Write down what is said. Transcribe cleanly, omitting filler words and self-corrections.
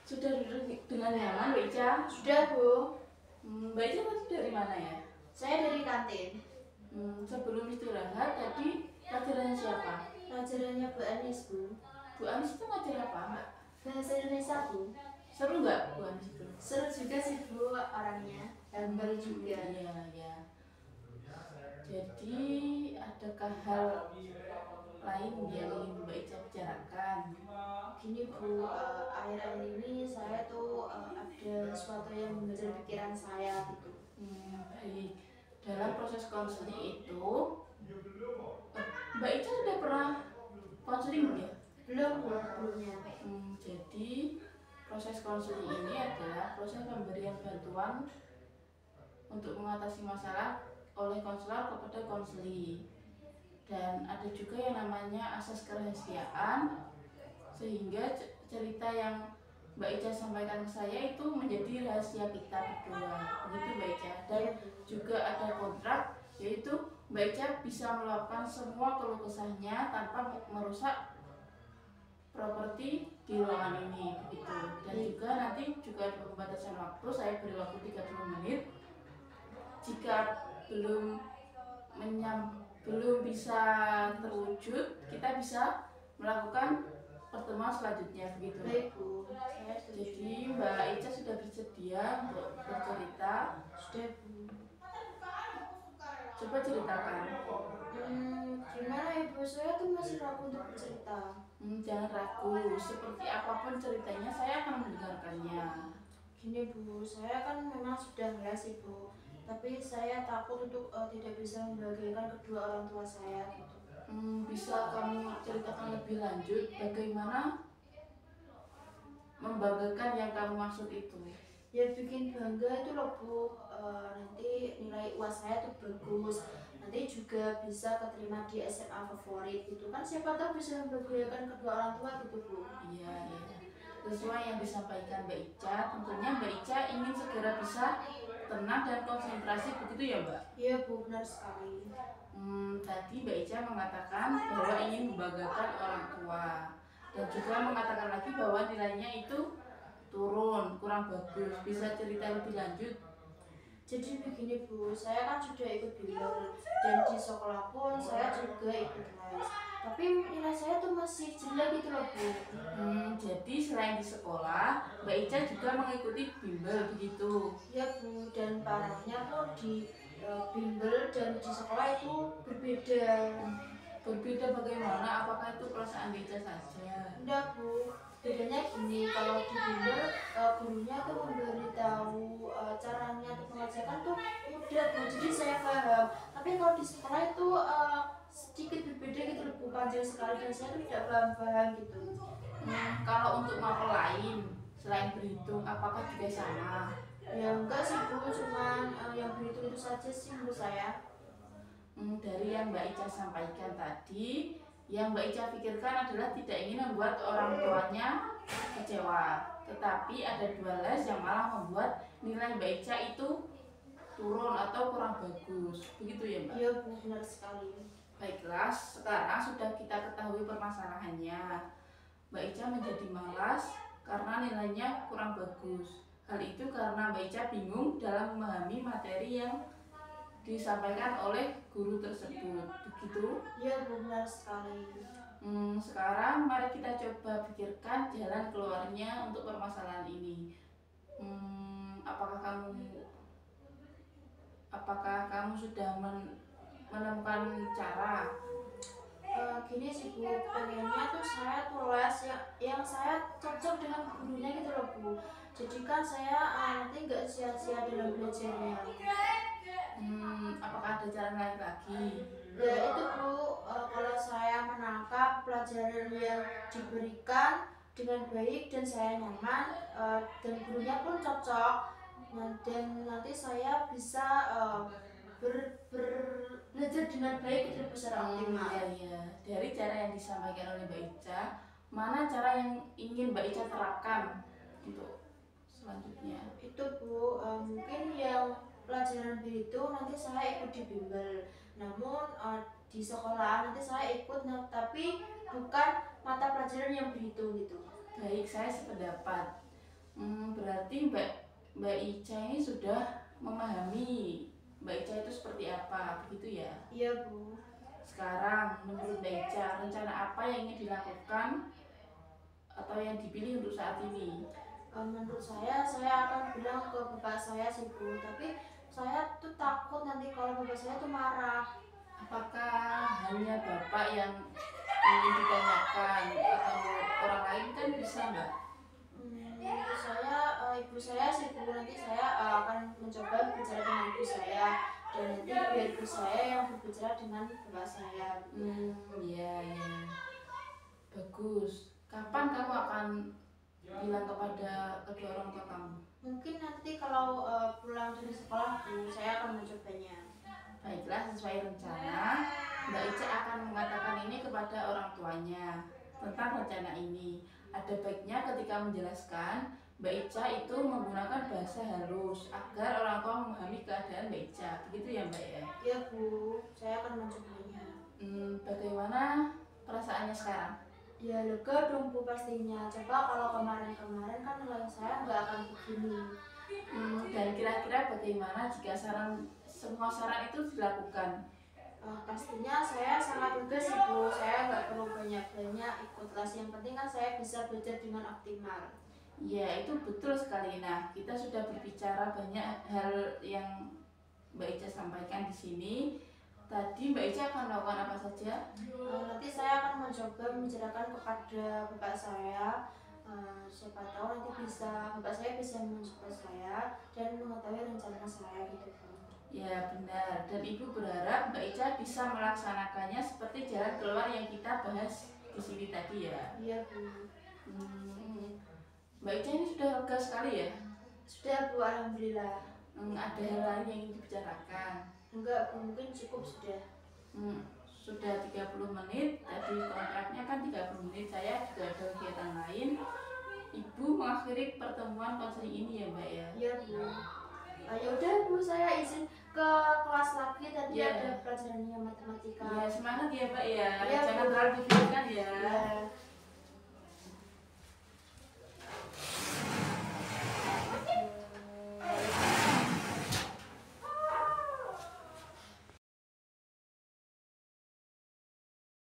Sudah duduk dengan nyaman, Mbak Ica? Sudah, Bu. Mbak Ica dari mana ya? Saya dari kantin. Sebelum istirahat tadi pelajarannya siapa? Pelajarannya Bu Anis, Bu. Bu Anis itu ngajar apa, Mbak? Bahasa Indonesia, Bu. Seru nggak Bu Anis itu? Seru juga sih, Bu, orangnya. Humble juga. Iya, iya. Jadi adakah hal lain yang ingin Mbak Ica bicarakan? Gini, Bu, akhir-akhir ini saya tuh ada sesuatu yang menggeser pikiran saya gitu. Baik. Dalam proses konseling itu, Mbak Ica sudah pernah konseling ya? Belum, Bu, belumnya. Jadi proses konseling ini adalah proses pemberian bantuan untuk mengatasi masalah oleh konselor kepada konseli. Dan ada juga yang namanya asas kerahasiaan, sehingga cerita yang Mbak Ica sampaikan ke saya itu menjadi rahasia kita berdua, begitu Mbak Ica. Dan juga ada kontrak, yaitu Mbak Ica bisa melakukan semua keluh kesahnya tanpa merusak properti di ruangan ini, begitu. Dan juga nanti juga ada pembatasan waktu, saya beri waktu 30 menit. Jika belum bisa terwujud, kita bisa melakukan pertemuan selanjutnya, begitu. Baik, Bu. Jadi Mbak Ica sudah bersedia untuk bercerita? Sudah, Bu. Coba ceritakan. Gimana, Ibu? Saya tuh masih ragu untuk bercerita. Jangan ragu, seperti apapun ceritanya saya akan mendengarkannya. Gini, Bu, saya kan memang sudah les, Ibu, tapi saya takut untuk tidak bisa membahagiakan kedua orang tua saya gitu. Bisa kamu ceritakan lebih lanjut bagaimana membanggakan yang kamu maksud itu? Ya bikin bangga itu loh, Bu, nanti nilai UAS saya tuh bagus, nanti juga bisa keterima di SMA favorit gitu kan, siapa tahu bisa membahagiakan kedua orang tua gitu, Bu. Iya, iya. Sesuai yang disampaikan Mbak Ica, tentunya Mbak Ica ingin segera bisa tenang dan konsentrasi, begitu ya Mbak? Iya, Bu, benar sekali. Tadi Mbak Ica mengatakan bahwa ingin membanggakan orang tua, dan juga mengatakan lagi bahwa nilainya itu turun, kurang bagus. Bisa cerita lebih lanjut? Jadi begini, Bu, saya kan sudah ikut bimbel dan di sekolah pun saya juga ikut les, tapi nilai saya tuh masih jelek gitu loh, Bu. Jadi selain di sekolah, Mbak Ica juga mengikuti bimbel, begitu? Ya, Bu, dan parahnya pun di bimbel dan di sekolah itu berbeda. Berbeda bagaimana? Apakah itu perasaan Mbak Ica saja? Enggak, Bu, bedanya gini, kalau di bimbel gurunya tuh memberitahu caranya untuk mengerjakan tuh mudah, Bu, jadi saya paham. Tapi kalau di sekolah itu sedikit berbeda gitu loh, Bu, panjang sekali dan saya tuh tidak paham-paham gitu. Kalau untuk mapel lain selain berhitung, apakah juga sama? Ya enggak sih, Bu, cuman yang berhitung itu saja sih menurut saya. Dari yang Mbak Ica sampaikan tadi, yang Mbak Ica pikirkan adalah tidak ingin membuat orang tuanya kecewa, tetapi ada dua les yang malah membuat nilai Mbak Ica itu turun atau kurang bagus, begitu ya Mbak? Iya, Bu, benar sekali. Baiklah, sekarang sudah kita ketahui permasalahannya. Mbak Ica menjadi malas karena nilainya kurang bagus. Hal itu karena Mbak Ica bingung dalam memahami materi yang disampaikan oleh guru tersebut, begitu? Iya, Bu, benar sekali. Sekarang mari kita coba pikirkan jalan keluarnya untuk permasalahan ini. Apakah kamu sudah menemukan cara? Gini sih, Bu, pengennya tuh saya tuh les yang saya cocok dengan gurunya gitu loh, Bu. Jadi kan saya nanti nggak sia-sia dalam belajarnya. Apakah ada cara lain lagi? Ya itu, Bu, kalau saya menangkap pelajaran yang diberikan dengan baik dan saya nyaman dan gurunya pun cocok, dan nanti saya bisa belajar dengan baik itu secara optimal. Iya. Dari cara yang disampaikan oleh Mbak Ica, mana cara yang ingin Mbak Ica terapkan untuk selanjutnya? Itu, Bu, mungkin yang pelajaran berhitung nanti saya ikut di bimbel, namun di sekolah nanti saya ikut, tapi bukan mata pelajaran yang berhitung gitu. Baik, saya sependapat. Berarti Mbak Ica ini sudah memahami Mbak Ica itu seperti apa, begitu ya? Iya Bu. Sekarang menurut Mbak Ica, rencana apa yang ingin dilakukan atau yang dipilih untuk saat ini? Menurut saya akan bilang ke bapak saya sih Bu, tapi saya tuh takut nanti kalau bapak saya tuh marah. Apakah hanya Bapak yang ingin ditanyakan atau orang lain kan bisa Mbak? Ibu saya sih Bu, nanti saya akan mencoba berbicara dengan ibu saya, dan nanti biar ibu saya yang berbicara dengan bapak saya. Iya ya, bagus. Kapan kamu akan bilang kepada kedua orang tua kamu? Mungkin nanti kalau pulang dari sekolah Bu, saya akan mencobanya. Baiklah, sesuai rencana, Mbak Ica akan mengatakan ini kepada orang tuanya tentang rencana ini. Ada baiknya ketika menjelaskan, Mbak Ica itu menggunakan bahasa halus agar orang tua memahami keadaan Mbak Ica. Begitu ya Mbak ya? Iya Bu, saya akan mencobanya. Bagaimana perasaannya sekarang? Ya lega dong Bu pastinya. Coba kalau kemarin-kemarin kan nilai saya nggak akan begini. Dan kira-kira bagaimana jika semua saran itu dilakukan? Pastinya saya sangat lega sih Bu. Saya nggak perlu banyak-banyak ikut les. Yang penting kan saya bisa belajar dengan optimal. Ya, itu betul sekali. Nah, kita sudah berbicara banyak hal yang Mbak Ica sampaikan di sini. Tadi Mbak Ica akan melakukan apa saja? Nanti saya akan mencoba membicarakan kepada bapak saya. Siapa tahu nanti bapak saya bisa mensupport saya dan mengetahui rencana saya gitu Bu. Ya benar, dan Ibu berharap Mbak Ica bisa melaksanakannya seperti jalan keluar yang kita bahas di sini tadi ya. Iya Bu. Mbak Ica ini sudah lega sekali ya? Sudah Bu, alhamdulillah. Ada hal lain yang ingin dibicarakan? Enggak Bu, mungkin cukup sudah. Sudah 30 menit, tadi kontraknya kan 30 menit, saya juga ada kegiatan lain. Ibu mengakhiri pertemuan konseling ini ya Mbak ya? Iya Bu. Ya udah Bu, saya izin ke kelas lagi, tadi ada pelajarannya matematika. Ya semangat ya Mbak ya, Ya, jangan Bu. terlalu dipikirkan ya. Ya.